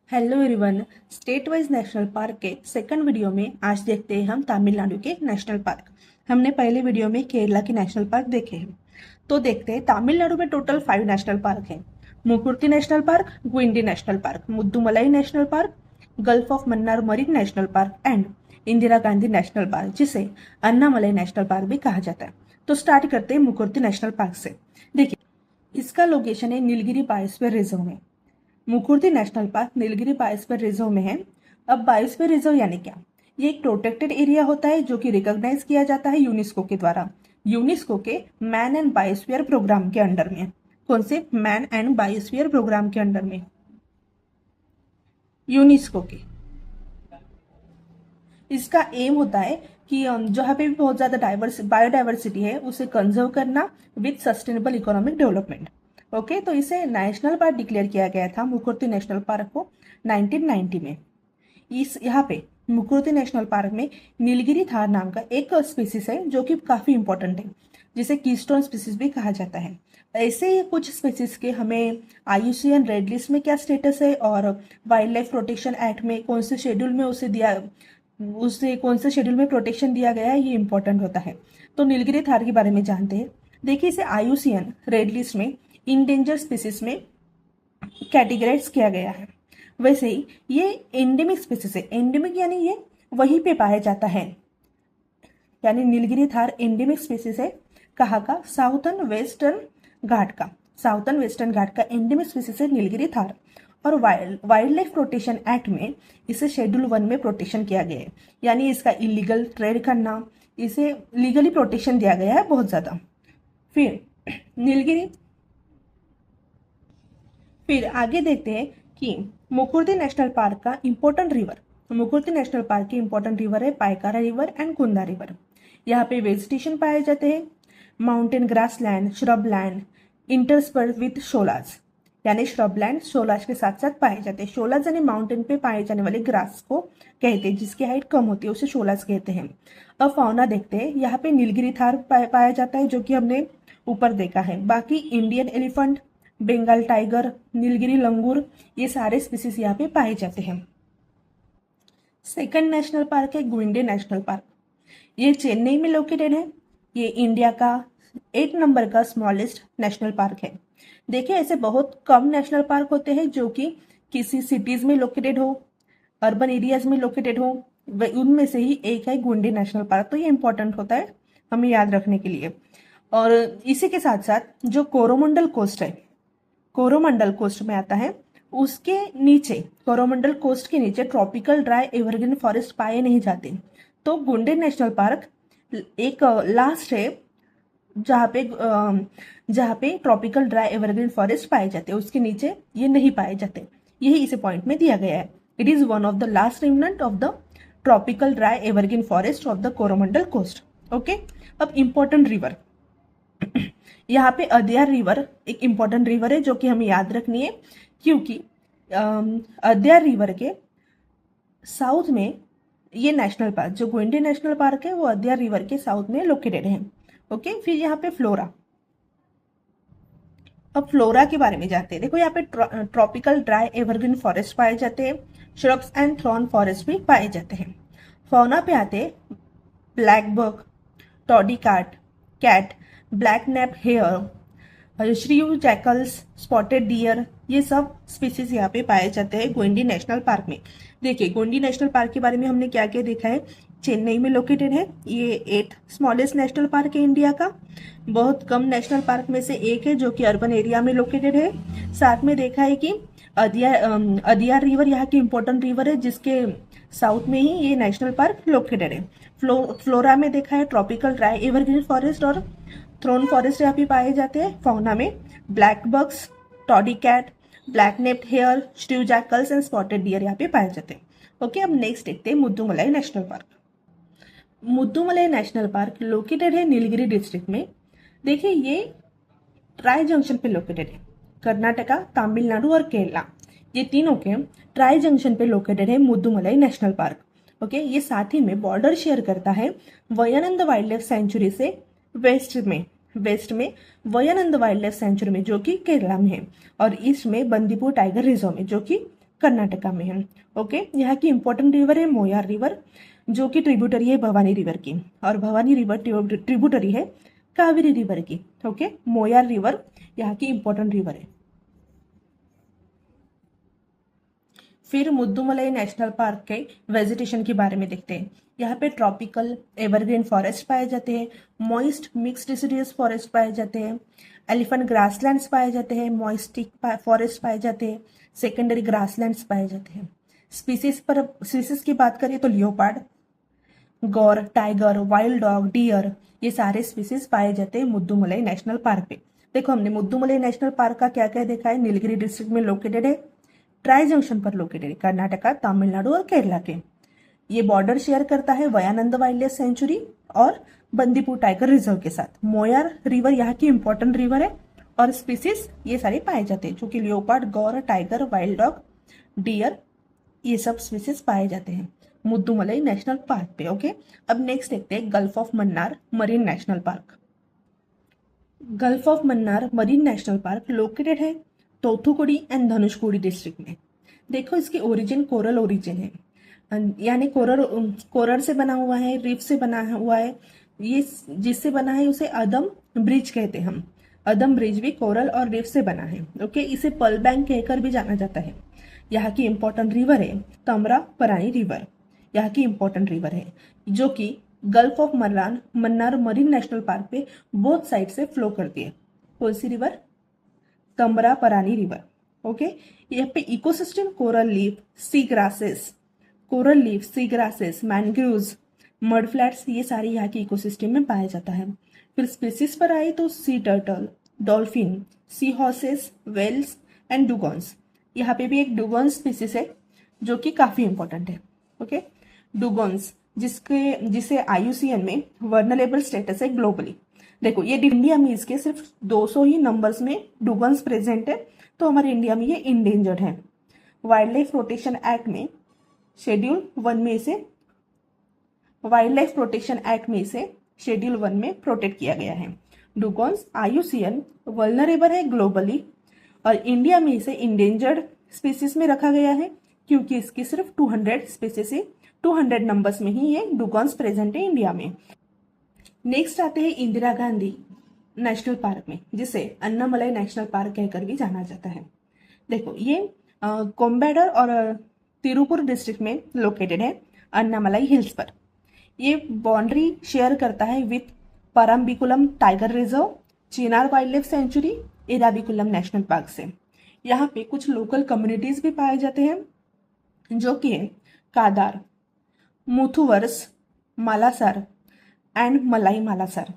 Hello everyone. State wise national park के second video में आज देखते हैं हम तमिलनाडु के नेशनल पार्क। हमने पहले वीडियो में केरला के नेशनल पार्क देखे हैं, तो देखते हैं तमिलनाडु में टोटल 5 नेशनल पार्क हैं। Mukurthi national park, Guindy national park, Mudumalai national park, gulf of Mannar marine national park and Indira Gandhi national park, जिसे अन्नामलाई नेशनल पार्क भी कहा जाता है। तो स्टार्ट करते हैं मुकुर्ती नेशनल पार्क से। देखिए, इसका लोकेशन है नीलगिरी बायोस्फीयर रिजर्व में। Mukurthi national park Nilgiri biosphere reserve में है। अब बायोस्फीयर रिजर्व यानी क्या? ये एक प्रोटेक्टेड एरिया होता है जो कि रिकॉग्नाइज किया जाता है यूनेस्को के द्वारा, यूनेस्को के मैन एंड बायोस्फीयर प्रोग्राम के अंडर में। कौन से मैन एंड बायोस्फीयर प्रोग्राम के अंडर में? यूनेस्को के। इसका एम होता है कि जहाँ पे भी बहुत ज्यादा बायोडाइवर्सिटी है उसे कंजर्व करना with sustainable economic development. Okay, तो इसे नेशनल पार्क डिक्लेयर किया गया था मुकुर्ती नेशनल पार्क को 1990 में। यहाँ पे मुकुर्ती नेशनल पार्क में नीलगिरी थार नाम का एक स्पीसीज है जो कि काफी इंपॉर्टेंट है, जिसे कीस्टोन स्पीसीज भी कहा जाता है। ऐसे कुछ स्पीसीज के हमें IUCN रेड लिस्ट में क्या स्टेटस है और वाइल्ड लाइफ प्रोटेक्शन एक्ट में कौन से शेड्यूल में उसे कौन से शेड्यूल में प्रोटेक्शन दिया गया है, ये इंपॉर्टेंट होता है। तो नीलगिरी थार के बारे में जानते हैं। देखिए, इसे IUCN रेड लिस्ट में इंडेंजर स्पीसीज में कैटेगराइज किया गया है। वैसे ही ये एंडेमिक स्पीसीज है। एंडेमिक यानी ये वहीं पे पाया जाता है, यानी नीलगिरी थार एंडेमिक स्पीसीज है। कहाँ का? साउथर्न वेस्टर्न घाट का एंडेमिक स्पीसीज है नीलगिरी थार। और वाइल्ड लाइफ प्रोटेक्शन एक्ट में इसे शेड्यूल 1 में प्रोटेक्शन किया गया है, यानी इसका इलीगल ट्रेड करना, इसे लीगली प्रोटेक्शन दिया गया है बहुत ज्यादा। फिर आगे देखते हैं कि मुकुर्ती नेशनल पार्क का इंपॉर्टेंट रिवर है Pykara river and Kunda river. यहाँ पे वेजिटेशन पाए जाते हैं, mountain grassland, shrubland interspersed with sholas, यानी श्रब लैंड शोलाज के साथ साथ पाए जाते हैं। शोलाज यानी माउंटेन पे पाए जाने वाले ग्रास को कहते हैं, जिसकी हाइट कम होती है उसे शोलाज कहते हैं। अब फाउना देखते हैं। यहाँ पे नीलगिरी थार पाया जाता है जो कि हमने ऊपर देखा है। बाकी Indian elephant, Bengal tiger, Nilgiri langur, ये सारे स्पीसीज यहाँ पे पाए जाते हैं। सेकंड नेशनल पार्क है गुइंडी नेशनल पार्क। ये चेन्नई में लोकेटेड है। ये इंडिया का 8 नंबर का स्मॉलेस्ट नेशनल पार्क है। देखिए, ऐसे बहुत कम नेशनल पार्क होते हैं जो कि किसी सिटीज में लोकेटेड हो, अर्बन एरियाज में लोकेटेड हो। उनमें से ही एक है गुइंडी नेशनल पार्क। तो ये इंपॉर्टेंट होता है हमें याद रखने के लिए। और इसी के साथ साथ जो कोरोमंडल कोस्ट है, कोरोमंडल कोस्ट में आता है, उसके नीचे, कोरोमंडल कोस्ट के नीचे ट्रॉपिकल ड्राई एवरग्रीन फॉरेस्ट पाए नहीं जाते। तो गुइंडी नेशनल पार्क एक लास्ट है जहाँ पे ट्रॉपिकल ड्राई एवरग्रीन फॉरेस्ट पाए जाते हैं, उसके नीचे ये नहीं पाए जाते। यही इसे पॉइंट में दिया गया है। It is one of the last remnant of the tropical dry evergreen forest of the Coromandel coast. Okay, अब इंपॉर्टेंट रिवर। यहाँ पे अदयार रिवर एक इंपॉर्टेंट रिवर है जो कि हमें याद रखनी है, क्योंकि अदयार रिवर के साउथ में ये नेशनल पार्क, जो गुइंडी नेशनल पार्क है वो अदयार रिवर के साउथ में लोकेटेड है। ओके, फिर यहाँ पे फ्लोरा। अब फ्लोरा के बारे में जानते हैं। देखो, यहाँ पे ट्रॉपिकल ड्राई एवरग्रीन फॉरेस्ट पाए जाते हैं, श्रब्स एंड थॉर्न फॉरेस्ट भी पाए जाते हैं। फौना पे आते blackbuck, toddy cat, black nape hare, shrew jackals, spotted deer, ये सब स्पीसीज यहाँ पे पाए जाते हैं गुइंडी नेशनल पार्क में। देखिए, गुइंडी नेशनल पार्क के बारे में हमने क्या क्या देखा है। चेन्नई में लोकेटेड है। ये 8th स्मॉलेस्ट नेशनल पार्क है इंडिया का। बहुत कम नेशनल पार्क में से एक है जो कि अर्बन एरिया में लोकेटेड है। साथ में देखा है कि अदियार रिवर यहाँ की इंपॉर्टेंट रिवर है, जिसके साउथ में ही ये नेशनल पार्क लोकेटेड है। फ्लोरा में देखा है ट्रॉपिकल ड्राई एवरग्रीन फॉरेस्ट और थ्रोन फॉरेस्ट यहाँ पे पाए जाते हैं। फौना में blackbucks, toddy cat, black naped hare, shrew jackals and spotted deer यहाँ पे पाए जाते हैं। ओके, अब नेक्स्ट देखते हैं Mudumalai national park. Mudumalai national park located है नीलगिरी डिस्ट्रिक्ट में। देखिए, ये ट्राई जंक्शन पे लोकेटेड है। कर्नाटका, तमिलनाडु और केरला, ये तीनों के ट्राई जंक्शन पे लोकेटेड है मुद्दुमलाई नेशनल पार्क। ओके, ये साथ ही में बॉर्डर शेयर करता है वयानंद वाइल्ड लाइफ सेंचुरी से वेस्ट में वयानंद वाइल्ड लाइफ सेंचुरी में, जो कि केरला में है, और ईस्ट में बंदीपुर टाइगर रिजर्व में, जो कि कर्नाटका में है। ओके, यहाँ की इंपॉर्टेंट रिवर है मोयार रिवर, जो कि ट्रिब्यूटरी है भवानी रिवर की, और भवानी रिवर ट्रिब्यूटरी है कावेरी रिवर की। ओके, मोयार रिवर यहाँ की इंपॉर्टेंट रिवर है। फिर मुद्दुमलई नेशनल पार्क के वेजिटेशन के बारे में देखते हैं। यहाँ पे ट्रॉपिकल एवरग्रीन फॉरेस्ट पाए जाते हैं, मॉइस्ट मिक्स डिसिडियस फॉरेस्ट पाए जाते हैं, एलिफेंट ग्रासलैंड्स पाए जाते हैं, मॉइस्टिक फॉरेस्ट पाए जाते हैं, सेकेंडरी ग्रासलैंड्स पाए जाते हैं। स्पीसीज की बात करें तो लियोपार्ड, गौर, टाइगर, वाइल्ड डॉग, डियर, ये सारे स्पीसीज पाए जाते हैं मुद्दुमलई नेशनल पार्क पे। देखो, हमने मुद्दुमलई नेशनल पार्क का क्या क्या देखा है। नीलगिरी डिस्ट्रिक्ट में लोकेटेड है, ट्राई जंक्शन पर लोकेटेड है, कर्नाटका, तमिलनाडु और केरला के। ये बॉर्डर शेयर करता है वयानंद वाइल्ड लाइफ सेंचुरी और बंदीपुर टाइगर रिजर्व के साथ। मोयार रिवर यहाँ की इंपॉर्टेंट रिवर है, और स्पीसीज ये सारे पाए जाते हैं, जो कि लियोपार्ड, गौर, टाइगर, वाइल्ड डॉग, डियर, ये सब स्पीसीज पाए जाते हैं मुद्दुमलई नेशनल पार्क पे। ओके, अब नेक्स्ट देखते हैं gulf of Mannar marine national park. Gulf of Mannar marine national park located है तोथुकुडी एंड धनुषकोडी डिस्ट्रिक्ट में। देखो, इसकी ओरिजिन कोरल ओरिजिन है, यानी कोरल से बना हुआ है, रीफ से बना हुआ है। ये जिससे बना है उसे अदम ब्रिज कहते हैं हम। अदम ब्रिज भी कोरल और रीफ से बना है। ओके, इसे पर्ल बैंक कहकर भी जाना जाता है। यहाँ की इंपॉर्टेंट रिवर है तमरा परानी रिवर, यहाँ की इंपॉर्टेंट रिवर है, जो कि gulf of Mannar marine national park पे बोथ साइड से फ्लो करती है। कौन सी रिवर? तमरा परानी रिवर। ओके, यहाँ पे इकोसिस्टम कोरल लीफ, सी ग्रासेस, मैनग्रोव्स, मड फ्लैट्स, ये सारी यहाँ के इकोसिस्टम में पाया जाता है। फिर स्पीसीज पर आए तो sea turtle, dolphin, sea horses, whales and dugongs. यहाँ पे भी एक डुगॉन्स स्पीसीज है जो कि काफी इंपॉर्टेंट है। ओके, डुगॉन्स जिसे IUCN में वर्नरेबल स्टेटस है ग्लोबली। देखो, ये इंडिया में इसके सिर्फ 200 ही नंबर्स में डुगॉन्स प्रेजेंट है, तो हमारे इंडिया में ये इंडेंजर्ड है। वाइल्ड लाइफ प्रोटेक्शन एक्ट में शेड्यूल 1 में शेड्यूल 1 में प्रोटेक्ट किया गया है। डुगॉन्स IUCN वर्नरेबल है ग्लोबली, और इंडिया में इसे इंडेंजर्ड स्पीसीज में रखा गया है, क्योंकि इसकी सिर्फ 200 स्पीसीज है, 200 नंबर्स में ही ये डुगॉन्स प्रेजेंट है इंडिया में। नेक्स्ट आते हैं इंदिरा गांधी नेशनल पार्क में, जिसे अन्नामलाई नेशनल पार्क कहकर भी जाना जाता है। देखो, ये कोम्बेडर और तिरुपुर डिस्ट्रिक्ट में लोकेटेड है, अन्नामलाई हिल्स पर। ये बाउंड्री शेयर करता है with Parambikulam tiger reserve, Chinar wild life sanctuary, Eravikulam national park से। यहाँ पे कुछ लोकल कम्युनिटीज भी पाए जाते हैं, जो कि है कादार, मुथुवर्स, मालासर एंड मलाई मालासर।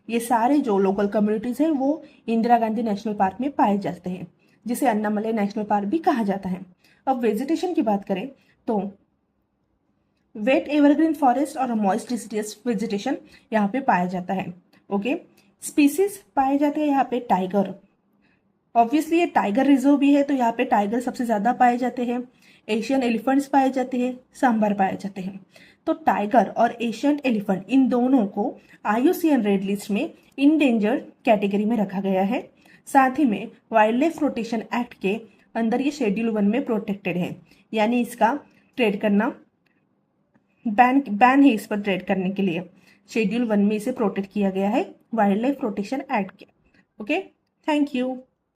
ये सारे जो लोकल कम्युनिटीज हैं वो इंदिरा गांधी नेशनल पार्क में पाए जाते हैं, जिसे अन्नामलाई नेशनल पार्क भी कहा जाता है। अब वेजिटेशन की बात करें तो वेट एवरग्रीन फॉरेस्ट और मॉइस्ट डिसिडियस वेजिटेशन यहाँ पे पाया जाता है। ओके, स्पीसीज पाए जाते हैं यहाँ पे टाइगर। ऑब्वियसली ये टाइगर रिजर्व भी है, तो यहाँ पे टाइगर सबसे ज्यादा पाए जाते हैं। एशियन एलिफेंट्स पाए जाते हैं, सांभर पाए जाते हैं। तो टाइगर और एशियन एलिफेंट, इन दोनों को IUCN रेड लिस्ट में इंडेंजर्ड कैटेगरी में रखा गया है। साथ ही में वाइल्ड लाइफ प्रोटेक्शन एक्ट के अंदर ये शेड्यूल 1 में प्रोटेक्टेड है, यानी इसका ट्रेड करना बैन है। इस पर ट्रेड करने के लिए शेड्यूल 1 में इसे प्रोटेक्ट किया गया है वाइल्ड लाइफ प्रोटेक्शन एक्ट के। Okay, thank you.